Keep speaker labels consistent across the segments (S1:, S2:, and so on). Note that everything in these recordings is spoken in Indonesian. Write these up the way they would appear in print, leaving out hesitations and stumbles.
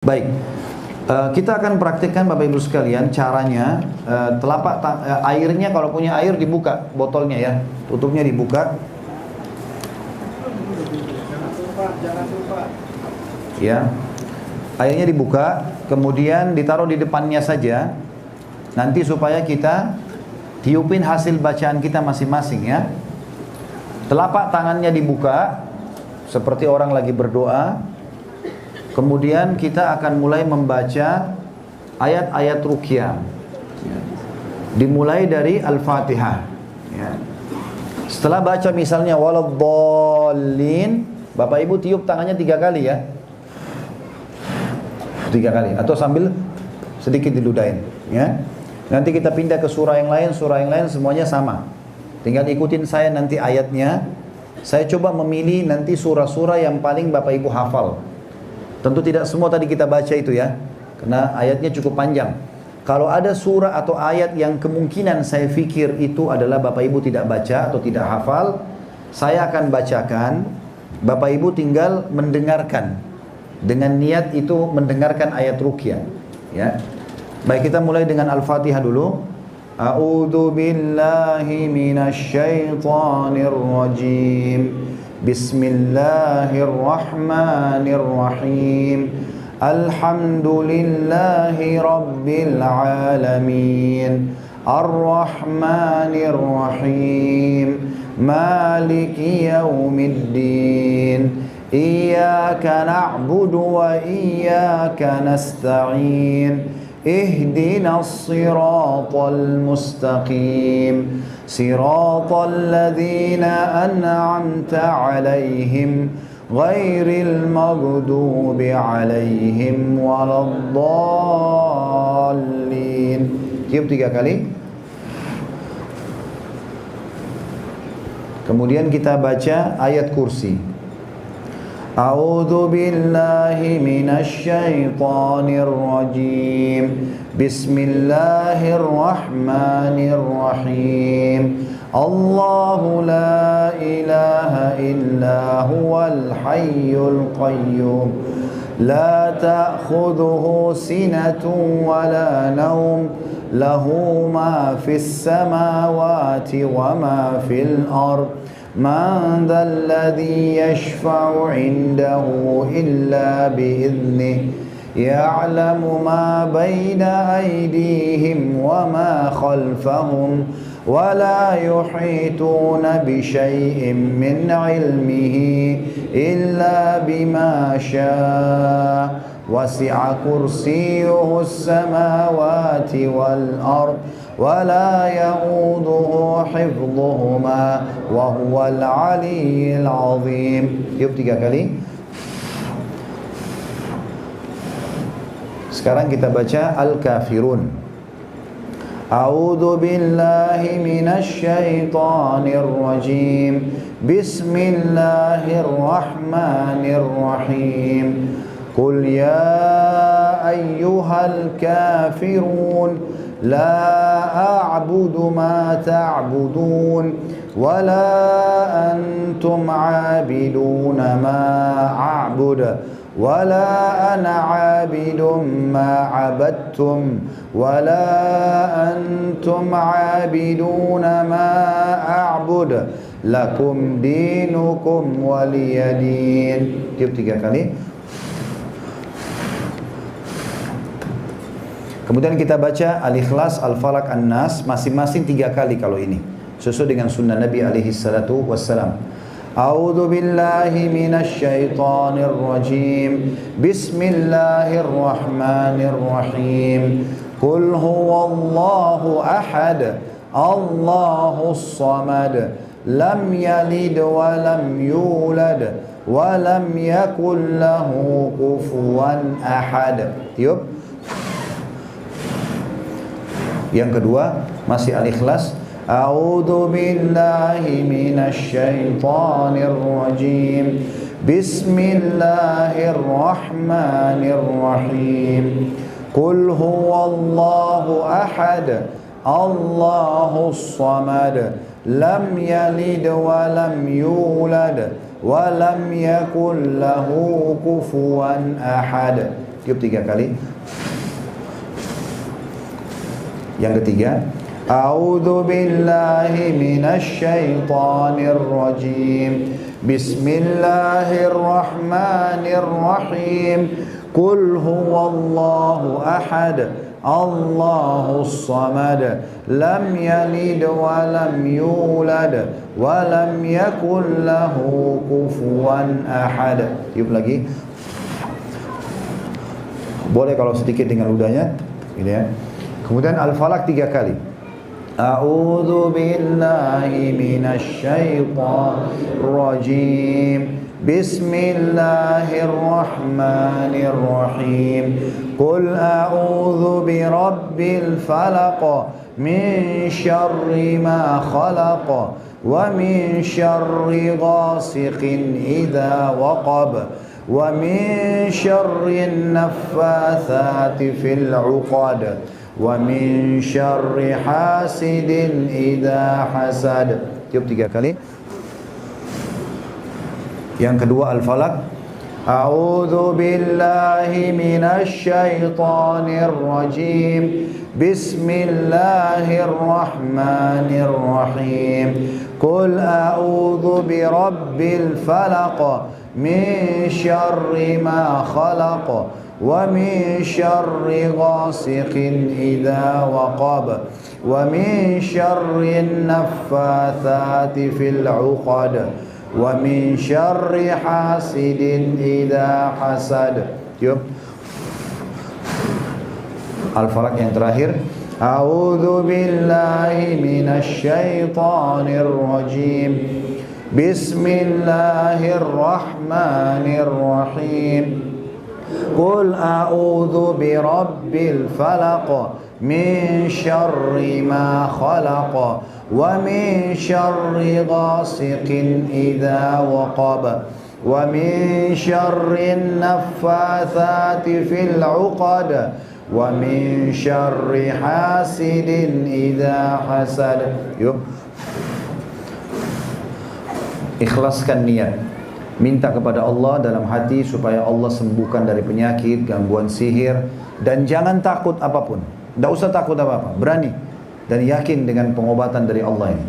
S1: Baik, kita akan praktikkan Bapak Ibu sekalian caranya. Airnya kalau punya air dibuka botolnya ya, tutupnya dibuka. Ya, airnya dibuka, kemudian ditaruh di depannya saja. Nanti supaya kita tiupin hasil bacaan kita masing-masing ya. Telapak tangannya dibuka seperti orang lagi berdoa. Kemudian kita akan mulai membaca ayat-ayat ruqyah. Dimulai dari Al-Fatihah. Ya. Setelah baca misalnya waladhdallin, Bapak Ibu tiup tangannya 3 kali ya. 3 kali atau sambil sedikit diludahin ya. Nanti kita pindah ke surah yang lain semuanya sama. Tinggal ikutin saya nanti ayatnya. Saya coba memilih nanti surah-surah yang paling Bapak Ibu hafal. Tentu tidak semua tadi kita baca itu ya, karena ayatnya cukup panjang. Kalau ada surah atau ayat yang kemungkinan saya fikir itu adalah Bapak Ibu tidak baca atau tidak hafal, saya akan bacakan. Bapak Ibu tinggal mendengarkan dengan niat itu mendengarkan ayat ruqyah ya. Baik, kita mulai dengan Al-Fatihah dulu. A'udzu billahi minasy syaithanir rajim. Bismillahirrahmanirrahim. Alhamdulillahi rabbil alamin. Ar-Rahmanir-Rahim. Maliki yaumiddin. Iyyaka na'budu wa iyyaka nasta'in. Ihdinas siratal mustaqim. Siratal ladzina an'amta 'alaihim ghairil maghdubi 'alaihim waladdallin. Tiup 3 kali. Kemudian kita baca ayat kursi. A'udzu billahi minasy syaithanir rajim. Bismillahirrahmanirrahim. Allahu la ilaha illa huwal hayyul qayyum. La ta'khudhuhu sinatun wa la nawm. Lahu ma fis samawati wa ma fil ardh. Man dzalladzi yashfa'u 'indahu illa bi'idhnihi. Ya'lamu ma baina aydihim wa ma khalfahum wa la yuhituna bi syai'in min 'ilmihi illa bima syaa. Wasi'a kursiyyuhu as-samawati wal ardh wa la ya'uduhu hifdhuhuma wa huwal 'aliyyul 'azim. Tiup 3 kali. Sekarang kita baca Al-Kafirun. A'udzu billahi minasy syaithanir rajim. Bismillahirrahmanirrahim. Qul ya ayyuhal kafirun la a'budu ma ta'budun wa la antum 'abiduna ma a'budu wa la ana 'abidun ma 'abadtum wa la antum 'abiduna ma a'budu lakum dinukum waliyadin. Tiup 3 kali. Kemudian kita baca Al-Ikhlas, Al-Falaq, An-Nas masing-masing 3 kali kalau ini. Sesuai dengan sunnah Nabi alaihi salatu wassalam. A'udzu billahi minasy syaithanir rajim. Bismillahirrahmanirrahim. Qul huwallahu ahad. Allahus samad. Lam yalid wa lam yulad wa lam yakul lahu kufuwan ahad. Tiup. Yang kedua masih Al-Ikhlas. A'udzu billahi minasy syaithanir rajim. Bismillahirrahmanirrahim. Qul huwallahu ahad. Allahus samad. Lam yalid wa lam yulad wa lam yakul lahu kufuwan ahad. Tiup 3 kali. Yang ketiga, A'udzu billahi minasy syaithanir rajim. Bismillahirrahmanirrahim. Qul huwallahu ahad, Allahus samad, lam yalid wa lam yulad wa lam yakul lahu kufuwan ahad. Tiup lagi. Boleh kalau sedikit dengan ludahnya, gitu ya. Kemudian Al-Falaq 3 kali. A'udzu billahi minasy syaithanir rajim. Bismillahirrahmanirrahim. Qul a'udzu birabbil falaq min syarri ma khalaq wa min syarri ghasiqin idza waqab wa min syarri naffatsati fil 'uqad wa min syarri hasidin idza hasad. Tiup 3 kali. Yang kedua Al-Falaq. A'udzu billahi minasy syaithanir rajim. Bismillahirrahmanirrahim. Qul a'udzu birabbil falaq min syarri ma khalaq wa min syarri ghasiqin idza waqab wa min syarri naffatsati fil 'uqad wa min syarri hasidin idza hasad. Yuk. Al-Falaq yang terakhir. A'udzu billahi minasy syaithanir rajim. Bismillahirrahmanirrahim. Qul a'udzu birabbil falaq min syarri ma khalaq wa min syarri ghasiqin idza waqab wa min syarri naffatsati fil 'uqad wa min syarri hasidin idza hasad. Yuk. Ikhlaskan niat, minta kepada Allah dalam hati supaya Allah sembuhkan dari penyakit, gangguan sihir, dan jangan takut apapun. Tidak usah takut apa-apa, berani dan yakin dengan pengobatan dari Allah ini.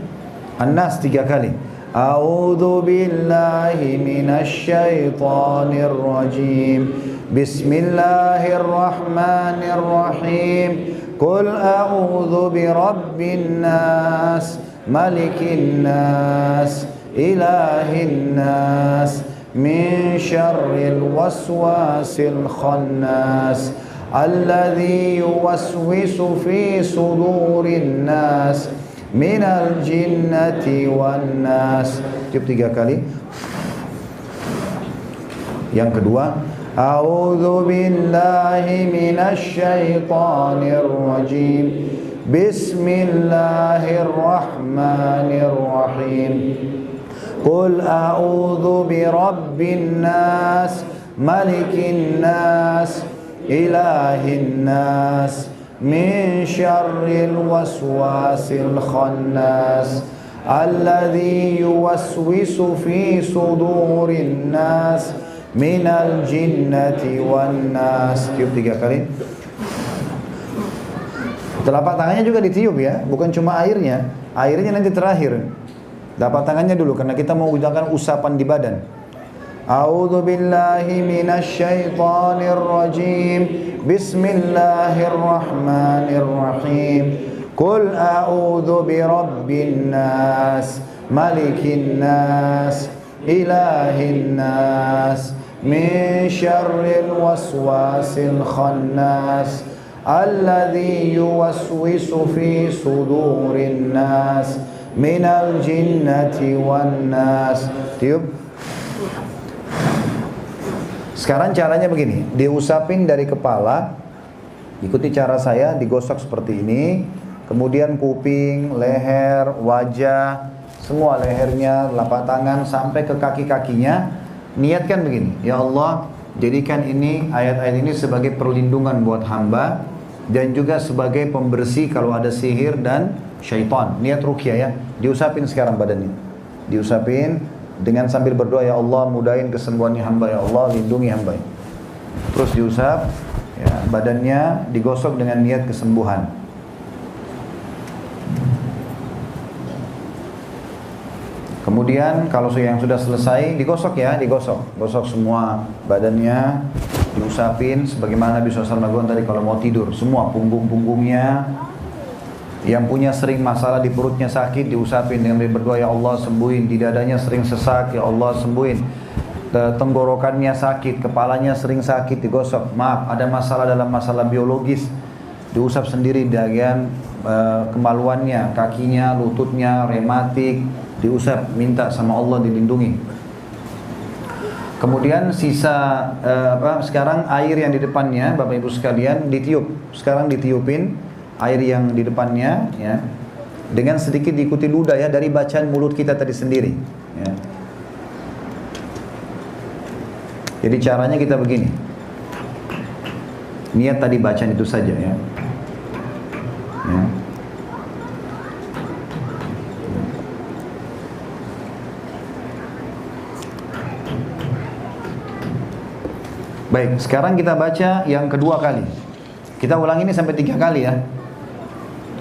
S1: An-Nas 3 kali. A'udzu billahi minasy syaithanir rajim. Bismillahirrahmanirrahim. Qul a'udzu birabbin nas, malikin nas, ilahin nas, min syarril waswasil khannas, alladzi yuwaswisu fi sudurin nas, minal jinnati wan nas. Tiup 3 kali. Yang kedua, a'udzu billahi minasy syaithanir rajim. Bismillahirrahmanirrahim. Qul a'udzu birabbin nas, malikin nas, ilahin nas, min syarril waswasil khannas, alladzi yuwaswisu fi sudurin nas, minal jinnati wan nas. Tiup 3 kali. Telapak tangannya juga ditiup ya, bukan cuma airnya. Airnya nanti terakhir. Telapak tangannya dulu karena kita mau gunakan usapan di badan. A'udzu billahi minasy syaithanir rajim. Bismillahirrahmanirrahim. Qul a'udzu birabbin nas, malikin nas, ilahin nas, min syarril waswasil khannas, alladzi yuwaswisu fi sudurin nas, minal jinnati wan nas. Tiup. Sekarang caranya begini, diusapin dari kepala, ikuti cara saya, digosok seperti ini, kemudian kuping, leher, wajah, semua lehernya, telapak tangan sampai ke kaki-kakinya. Niatkan begini, ya Allah, jadikan ini ayat-ayat ini sebagai perlindungan buat hamba dan juga sebagai pembersih kalau ada sihir dan syaitan. Niat ruqyah ya, diusapin sekarang badannya, diusapin dengan sambil berdoa, ya Allah mudahin kesembuhannya hamba, ya Allah lindungi hamba. terus diusap, ya, badannya digosok dengan niat kesembuhan. Kemudian kalau yang sudah selesai digosok ya, gosok semua badannya, diusapin sebagaimana Nabi SAW melakukan tadi kalau mau tidur, semua punggung-punggungnya. Yang punya sering masalah di perutnya sakit diusapin dengan berdoa, ya Allah sembuhin. Di dadanya sering sesak, ya Allah sembuhin. Tenggorokannya sakit, kepalanya sering sakit, digosok. Maaf, ada masalah dalam masalah biologis, diusap sendiri bagian kemaluannya, kakinya, lututnya, rematik, diusap, minta sama Allah dilindungi. Kemudian sisa sekarang air yang di depannya, Bapak Ibu sekalian, ditiup. Sekarang ditiupin air yang di depannya, ya, dengan sedikit diikuti ludah ya dari bacaan mulut kita tadi sendiri. Ya. Jadi caranya kita begini. Niat tadi bacaan itu saja ya. Ya. Baik, sekarang kita baca yang kedua kali. Kita ulangi ini sampai 3 kali ya.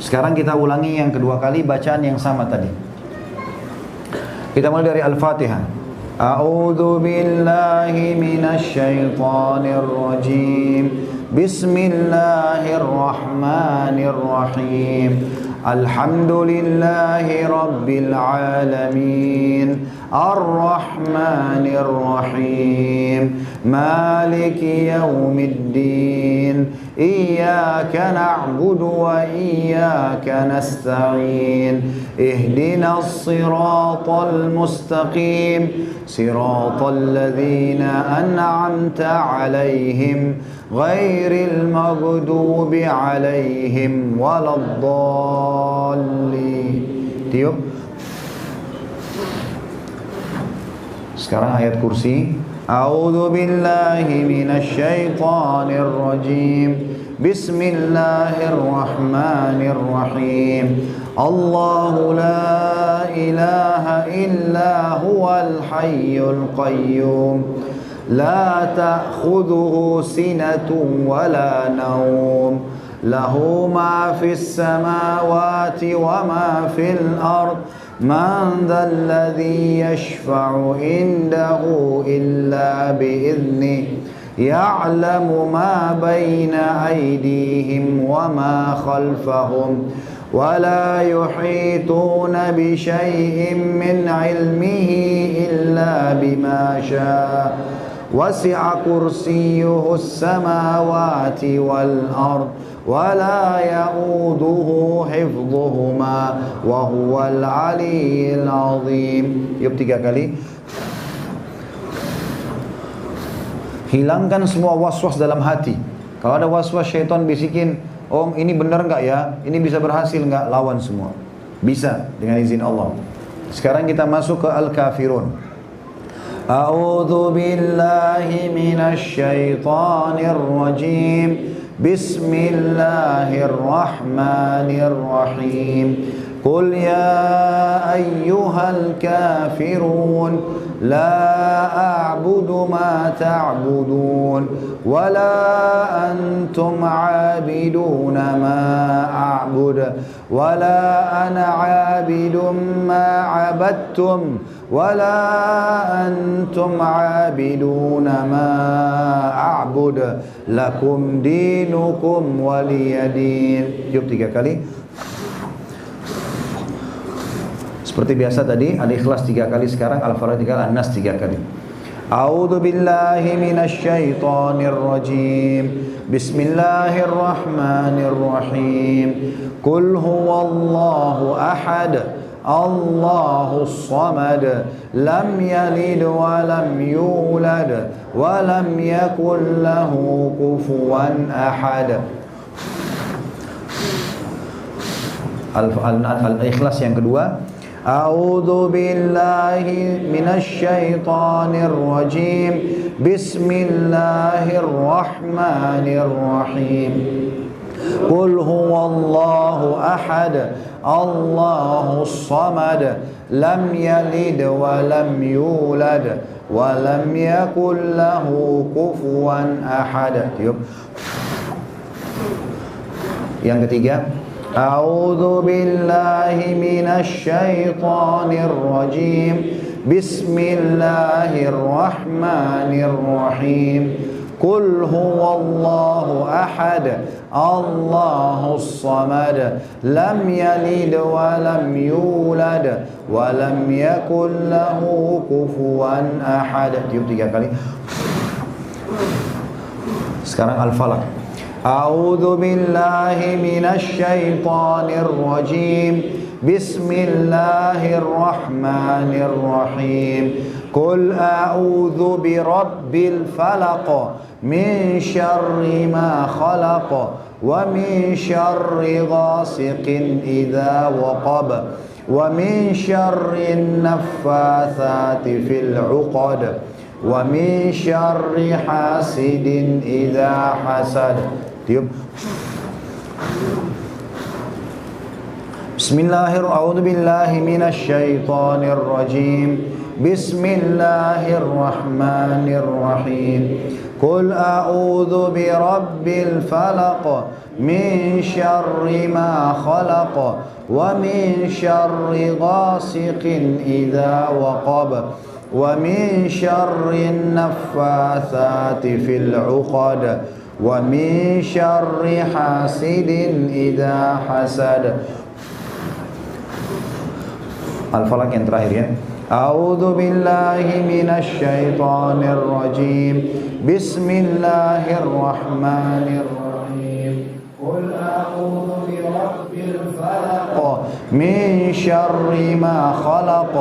S1: Sekarang kita ulangi yang kedua kali bacaan yang sama tadi. Kita mulai dari Al-Fatihah. A'udzu billahi minasy syaithanir rajim. Bismillahirrahmanirrahim. Alhamdulillahi rabbil alamin. Ar-Rahmanir Rahim. Maliki yaumiddin. Iyyaka na'budu wa iyyaka nasta'in. Ihdinas siratal mustaqim. Siratal ladzina an'amta 'alaihim ghairil maghdubi 'alaihim waladdallin. Tiup. Sekarang ayat kursi. A'udzu billahi minasy syaithanir rajim. Bismillahirrahmanirrahim. Allahu la ilaha illa huwal hayyul qayyum. La ta'khudhuhu sinatun wa la nawm. Lahu ma fis samawati wa ma fil ard. Man dzalladzi yashfa'u indahu illa bi'idznihi. Ya'lamu ma baina aydihim wa ma khalfahum. ولا يحيطون بشيء من علمه إلا بما شاء وسع كرسيه السماوات والأرض ولا يؤوده حفظهما وهو العلي العظيم. Yuk 3 kali. Hilangkan semua waswas dalam hati. Kalau ada waswas syaitan bisikin, oh ini benar nggak ya? Ini bisa berhasil nggak? Lawan semua. Bisa dengan izin Allah. Sekarang kita masuk ke Al-Kafirun. A'udzu billahi minasy syaithanir rajim. Bismillahirrahmanirrahim. Qul ya ayyuhal kafirun. لا أعبد ما تعبدون ولا أنتم عابدون ما أعبد ولا أنا عابد ما عبدتم ولا أنتم عابدون ما أعبد لكم دينكم ولي دين. Yuk 3 kali. Seperti biasa tadi, Al-Ikhlas 3 kali, sekarang Al-Fatihah, An-Nas 3 kali. A'udzu billahi minasy syaithanir rajim. Bismillahirrahmanirrahim. Qul huwallahu ahad. Allahus samad. Lam yalid wa lam yulad wa lam yakul lahu kufuwan ahad. Al-Ikhlas yang kedua. A'udzu billahi minasy syaithanir rajim. Bismillahirrahmanirrahim. Qul huwallahu ahad. Allahus samad. Lam yalid wa lam yulad wa lam yakul lahu kufuwan ahad. Tiup. Yang ketiga, a'udzu billahi minasy syaithanir rajim. Bismillahirrahmanirrahim. Qul huwallahu ahad, Allahus samad, lam yalid wa lam yulad wa lam yakul lahu kufuwan ahad. Tiup 3 kali. Sekarang Al-Falaq. A'udzu billahi minasy syaithanir rajim. Bismillahirrahmanirrahim. Qul a'udzu birabbil falaq min syarri ma khalaq wa min syarri ghasiqin idza waqab wa min syarri naffatsati fil 'uqad wa min syarri hasidin idza hasad. Tiup. Bismillahirrahmanirrahim. A'udzu billahi minasy syaithanir rajim. Bismillahirrahmanirrahim. Qul a'udzu birabbil falaq min syarri ma khalaq wa min syarri ghasiqin idza waqab wa min syarri naffatsati fil 'uqad wa min syarri hasidin idza hasad. Al-Falaq yang terakhir ya. A'udzu billahi minasy syaithanir rajim. Bismillahirrahmanirrahim. Qul a'udzu birabbil falaq min syarri ma khalaq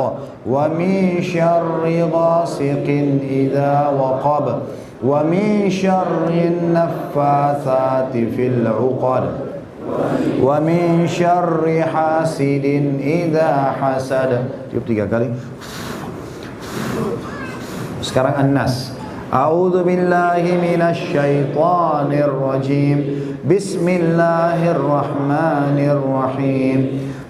S1: wa min syarri ghasiqin idza waqab wa min syarri naffatsati fil 'uqad wa min syarri hasidin idza hasad. Tiup 3 kali. Sekarang An-Nas. A'udzu billahi minasy syaithanir rajim. Bismillahirrahmanirrahim.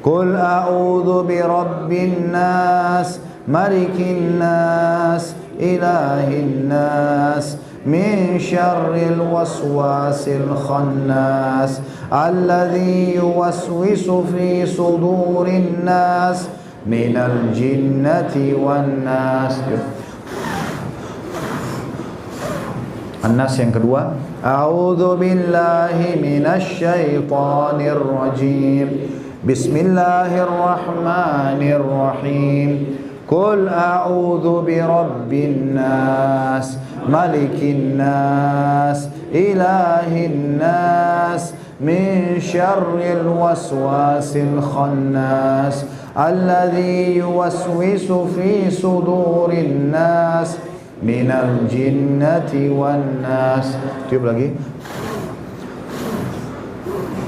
S1: Qul a'udzu birabbin nas, malikin nas, ilahin nas, min syarril waswasil khannas alladzi yuwaswisu fi sudurin nas minal jinnati wan nas. An-Nas yang kedua. A'udzu billahi minasy syaithanir rajim. Bismillahirrahmanirrahim. Qul a'udzu birabbin nas, malikin nas, ilahin nas, min syarril waswasil khannas alladzi yuwaswisu fi sudurin nas minal jinnati wan nas. Tiup lagi.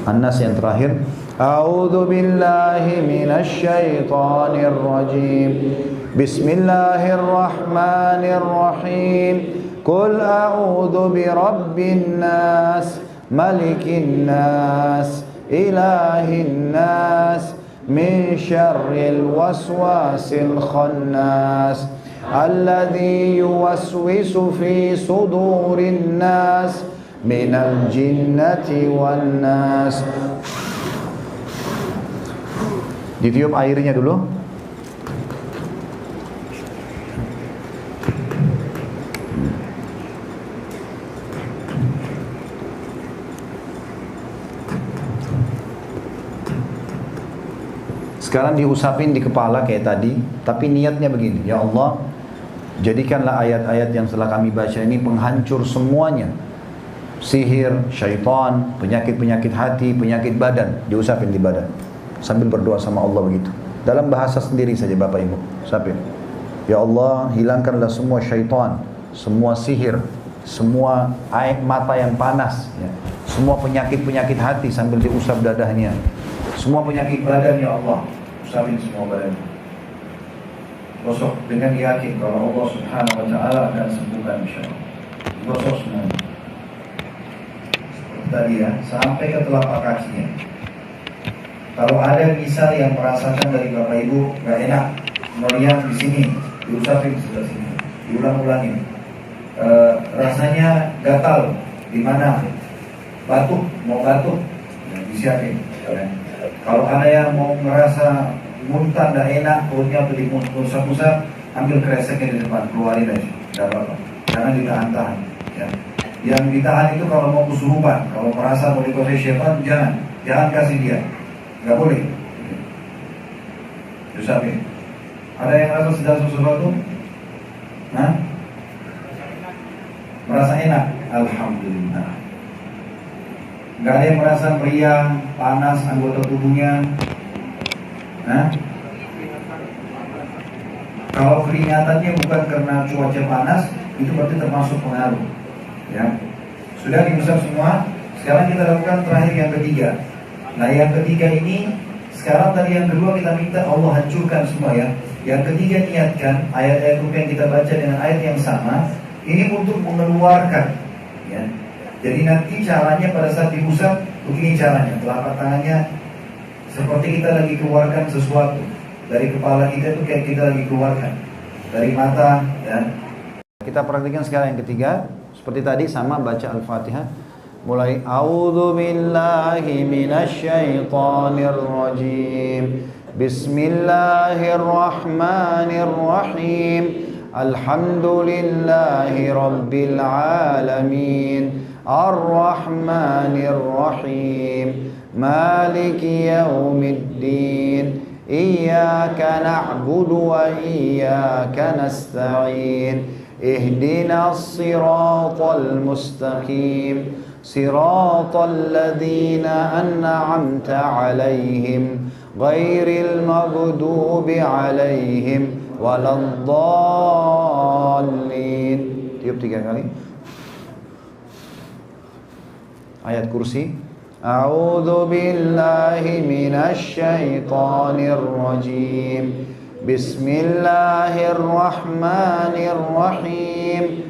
S1: An-Nas yang terakhir. A'udzu billahi minasy syaithanir rajim. Bismillahirrahmanirrahim. Qul a'udzu birabbin nas, malikin nas, ilahin nas, min syarril waswasil khannas alladzi yuwaswisu fi sudurin nas minal jinnati wan nas. Ditiup airnya dulu. Sekarang diusapin di kepala kayak tadi, tapi niatnya begini, ya Allah, jadikanlah ayat-ayat yang setelah kami baca ini penghancur semuanya. Sihir, syaitan, penyakit-penyakit hati, penyakit badan, diusapin di badan. Sambil berdoa sama Allah begitu. Dalam bahasa sendiri saja Bapak Ibu, usapin. Ya Allah, hilangkanlah semua syaitan, semua sihir, semua air mata yang panas, ya. Semua penyakit-penyakit hati sambil diusap dadahnya. Semua penyakit badan ya Allah, usapin semua badan. Gosok dengan yakin kalau Allah Subhanahu wa taala akan sembuhkan insyaallah. Gosok semuanya. Seperti tadi ya, sampai ke telapak kakinya. Kalau ada misal yang merasakan dari Bapak Ibu gak enak melihat di sini, diusapin di sebelah sini, diulang-ulangin. Rasanya gatal di mana? Batuk, mau batuk, ya, disiapin. Kalau ada yang mau merasa muntah tidak enak, perutnya atau dimusap-musap, ambil kreseknya di depan, keluarin aja, tidak apa-apa. Jangan ditahan-tahan. Ya. Yang ditahan itu kalau mau kesurupan, kalau merasa mau dikuasai syaitan, jangan kasih dia, nggak boleh. Disiapin. Ada yang merasa sedang sesuatu? Nah, merasa enak, alhamdulillah. Gak ada yang merasa meriang, panas anggota tubuhnya. Nah, kalau keringatannya bukan karena cuaca panas, itu berarti termasuk pengaruh. Ya, sudah diusap semua. Sekarang kita lakukan terakhir yang ketiga. Nah, yang ketiga ini, sekarang tadi yang kedua kita minta Allah hancurkan semua ya. Yang ketiga niatkan ayat-ayat yang kita baca dengan ayat yang sama. Ini untuk mengeluarkan ya. Jadi nanti caranya pada saat diusap begini caranya, telapak tangannya seperti kita lagi keluarkan sesuatu dari kepala kita, itu kayak kita lagi keluarkan dari mata ya. Kita praktikkan sekarang yang ketiga. Seperti tadi sama baca Al-Fatihah. Mulai a'udzu billahi minasyaitonir rajim. Bismillahirrahmanirrahim. Alhamdulillahi rabbil alamin. Ar-Rahmanir-Rahim. Maliki yaumiddin. Iyyaka na'budu wa iyyaka nasta'in. Ihdinas siratal mustaqim. Siratal ladzina an'amta 'alaihim ghairil maghdubi 'alaihim waladdallin. Tiup 3 kali. Ayat kursi. A'udzu billahi minasy syaithanir rajim. Bismillahirrahmanirrahim.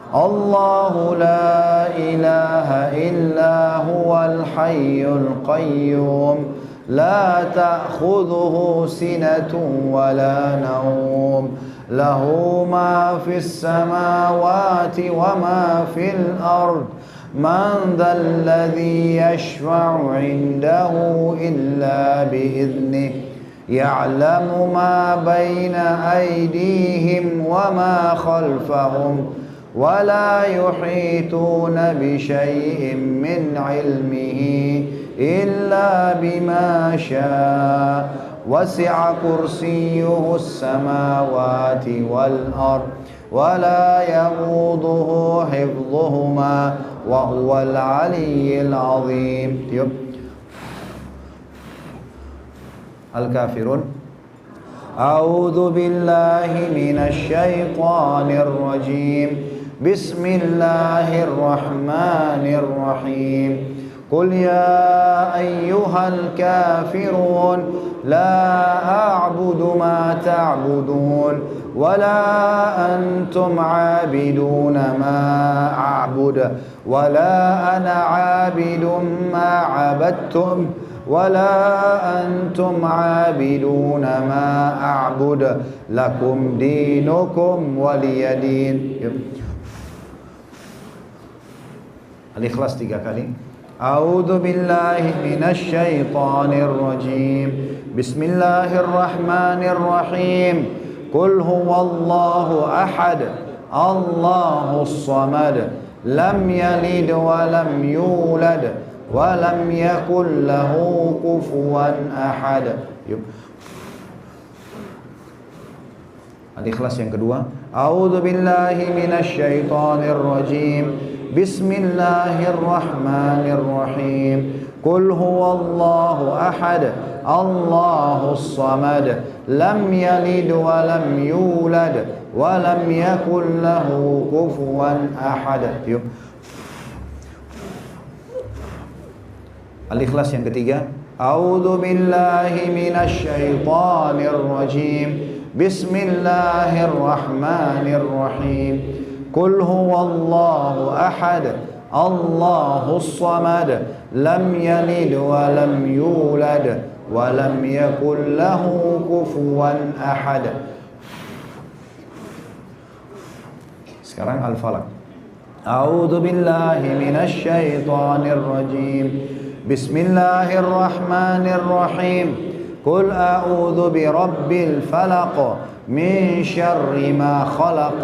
S1: Allahu la ilaha illa huwal hayyul qayyum. La ta'khudhuhu sinatun wa la nawm. Lahu ma fis samawati wa ma fil ard. Man dhal ladzi yashfa'u 'indahu illa bi'idhnihi. Ya'lamu ma baina aydihim wa ma khalfahum. Wa la yuhituna bi syai'in min 'ilmihi illa bima syaa. Wasi'a kursiyyuhu as-samawati wal ard. Wa la yamuduhu hifdhuhuma wa huwal 'aliyyul 'azim. Tiup. Al-Kafirun. A'udzu billahi minasy syaithanir rajim. Bismillahirrahmanirrahim. Qul ya ayyuhal kafirun la a'budu ma ta'budun wa la antum 'abiduna ma a'budu wa la ana 'abidun ma 'abadtum wa la antum 'abiduna ma a'budu lakum dinukum waliyadin. Al-Ikhlas 3 kali. A'udzu billahi minasy syaithanir rajim. Bismillahirrahmanirrahim. Qul huwallahu ahad. Allahus samad. Lam yalid wa lam yulad wa lam yakul lahu kufuwan ahad. Al-Ikhlas yang kedua. A'udzu billahi minasy syaithanir rajim. Bismillahirrahmanirrahim. Qul huwallahu ahad. Allahus samad. Lam yalid wa lam yulad wa lam yakul lahu kufuwan ahad. Al-Ikhlas yang ketiga. A'udzu billahi minasy syaithanir rajim. Bismillahirrahmanirrahim. Qul huwallahu ahad. Allahus samad. Lam yalid wa lam yulad wa lam yakul lahu kufuwan ahad. Sekarang Al-Falaq. A'udzu billahi minasy syaithanir rajim. Bismillahirrahmanirrahim. Qul a'udzu birabbil falaq min syarri ma khalaq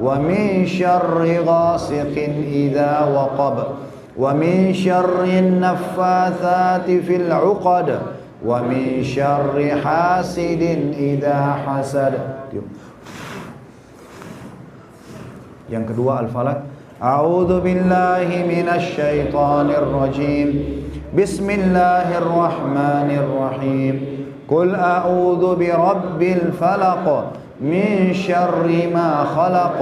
S1: wa min syarri ghasiqin idza waqab wa min syarri naffatsati fil 'uqad wa min syarri hasidin idza hasad. Yang kedua Al-Falaq. A'udzu billahi minasy syaithanir rajim. Bismillahirrahmanirrahim. Qul a'udzu birabbil falaq min syarri ma khalaq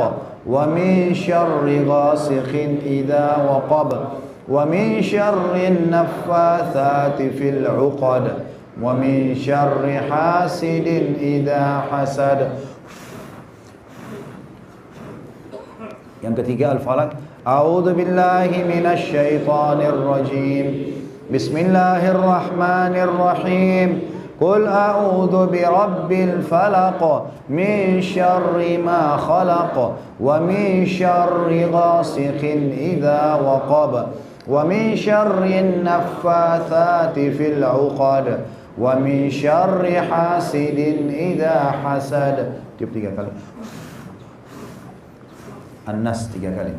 S1: wa min syarri ghasiqin idza waqab wa min syarri naffatsati fil 'uqad wa min syarri hasidin idza hasad. Yang ketiga Al-Falaq. A'udzu billahi minasy syaithanir rajim. Bismillahirrahmanirrahim. Qul a'udzu birabbil falaq min syarri ma khalaq wa min syarri ghasiqin idza waqab wa min syarri naffatsati fil 'uqad wa min syarri hasidin idza hasad. Tiup 3 kali. An-Nas 3 kali.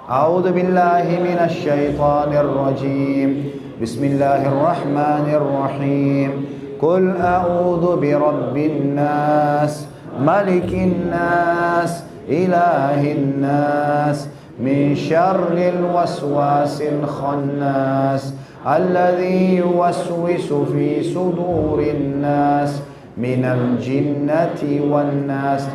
S1: A'udzu billahi minasy syaithanir rajim. Bismillahirrahmanirrahim. Qul a'udzu birabbin nas, malikin nas, ilahin nas, min syarril waswasil khannas, alladzi yuwaswisu fi sudurin nas, minal jinnati wan nas.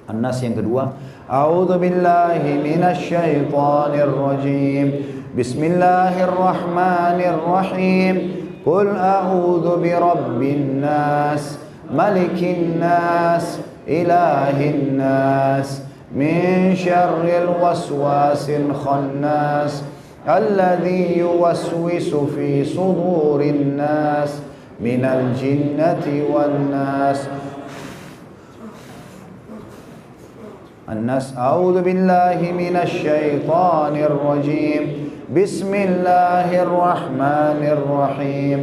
S1: An-Nas yang kedua. A'udzu billahi minasy syaithanir rajim. Bismillahirrahmanirrahim. Qul a'udzu birabbin nas, malikin nas, ilahin nas, min syarril waswasil khannas, alladzi yuwaswisu fi sudurin nas, minal jinnati wan nas. An-Nas. A'udzu billahi minasy syaithanir rajim. Bismillahirrahmanirrahim.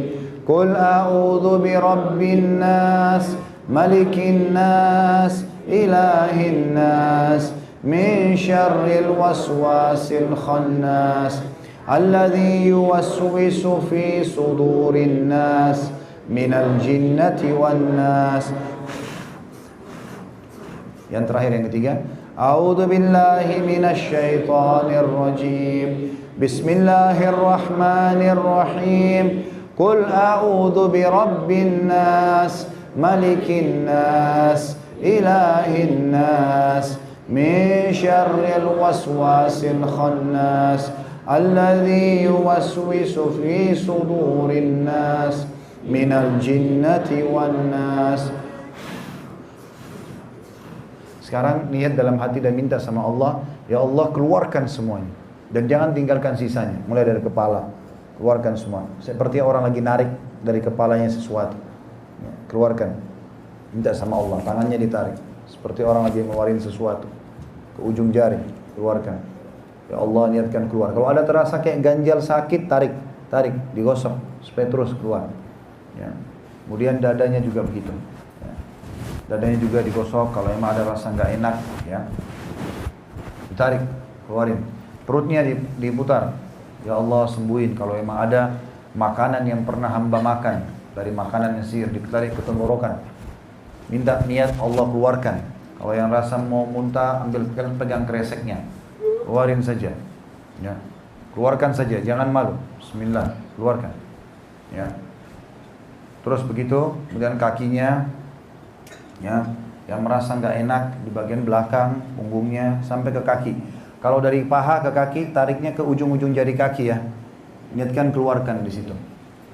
S1: Qul a'udzu birabbin nas, malikin nas, ilahin nas, min syarril waswasil khannas, alladzi yuwaswisu fi sudurin nas, minal jinnati wan nas. Yang terakhir yang ketiga. A'udzu billahi minasy syaithanir rajim. Bismillahirrahmanirrahim. Qul a'udzu birabbin nas, malikin nas, ilahin nas, min syarril waswasil khannas, alladzi yuwaswisu fi sudurin nas, minal jinnati wan nas. Sekarang niat dalam hati dan minta sama Allah, ya Allah keluarkan semuanya dan jangan tinggalkan sisanya, mulai dari kepala, keluarkan semua. Seperti orang lagi narik dari kepalanya sesuatu, ya, keluarkan. Minta sama Allah, tangannya ditarik, seperti orang lagi ngeluarin sesuatu ke ujung jari, keluarkan. Ya Allah niatkan keluar. Kalau ada terasa kayak ganjal sakit, tarik, digosok supaya terus keluar. Ya. Kemudian dadanya juga begitu. Dadanya juga digosok kalau emang ada rasa nggak enak, ya. Ditarik, keluarin. Perutnya diputar. Ya Allah sembuhin kalau emang ada makanan yang pernah hamba makan dari makanan yang sihir, ditarik ke tenggorokan. Minta niat Allah keluarkan. Kalau yang rasa mau muntah, ambil pegang kreseknya, keluarin saja. Ya. Keluarkan saja, jangan malu. Bismillah, keluarkan. Ya. Terus begitu, kemudian kakinya, ya, yang merasa nggak enak di bagian belakang punggungnya sampai ke kaki. Kalau dari paha ke kaki, tariknya ke ujung-ujung jari kaki, ya. Niatkan keluarkan di situ.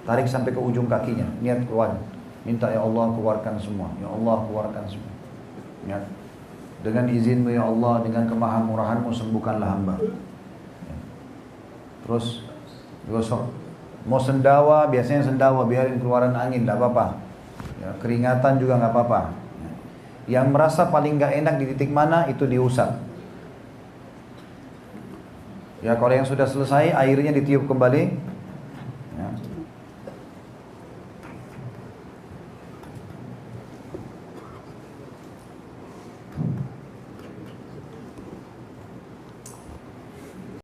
S1: Tarik sampai ke ujung kakinya, niat keluar. Minta ya Allah keluarkan semua. Ya Allah keluarkan semua. Ya. Dengan izin-Mu ya Allah, dengan kemahamurahan-Mu sembuhkanlah hamba. Ya. Terus gosok. Mau sendawa, biasanya sendawa biarin keluaran angin, tidak apa-apa. Ya, keringatan juga nggak apa-apa. Yang merasa paling gak enak di titik mana itu diusap. Ya kalau yang sudah selesai airnya ditiup kembali.